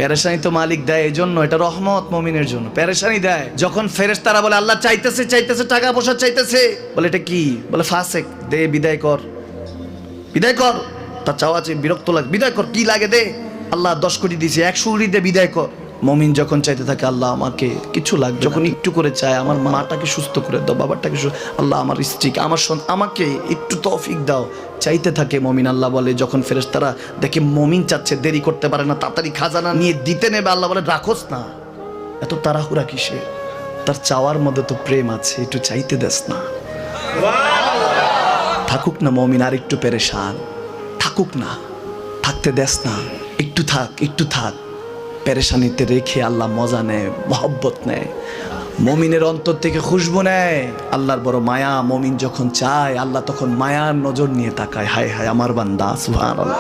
পেরেশানি তো মালিক দেয়, এই জন্য এটা রহমত মুমিনের জন্য। পেরেশানি দেয় যখন ফেরেশতারা বলে আল্লাহ চাইতেছে চাইতেছে টাকা পয়সা চাইতেছে, বলে এটা কি, বলে ফাসেক, দে বিদায় কর, বিদায় কর, তার চাওয়া আছে বিরক্ত লাগে, বিদায় কর, কি লাগে দে, আল্লাহ 10 কোটি দিয়েছে 100 কোটি দে, বিদায় কর। মুমিন যখন চাইতে থাকে আল্লাহ আমাকে কিছু লাগবে, যখন একটু করে চায় আমার মাটাকে সুস্থ করে দাও, বাবাটাকে আল্লাহ আমার স্ত্রীকে আমার আমাকে একটু তৌফিক দাও, চাইতে থাকে মুমিন। আল্লাহ বলে যখন ফেরেশতারা দেখে মুমিন চাচ্ছে, দেরি করতে পারে না, তাড়াতাড়ি খাজানা নিয়ে দিতে নেবে, আল্লাহ বলে রাখোস না, এত তাড়াহুড়া কিসে, তার চাওয়ার মধ্যে তো প্রেম আছে, একটু চাইতে দেস না। থাকুক না মুমিন আর একটু পেরেশান, থাকুক না, থাকতে দেস না, একটু থাক একটু থাক। পেরেশানিতে রেখে আল্লাহ মজা নেয়, মহব্বত নেয়, মুমিনের অন্তর থেকে খুশবু নেয়, আল্লাহর বড় মায়া। মুমিন যখন চায় আল্লাহ তখন মায়ার নজর নিয়ে তাকায়, হায় হায় আমার বান্দা, সুবহানাল্লাহ।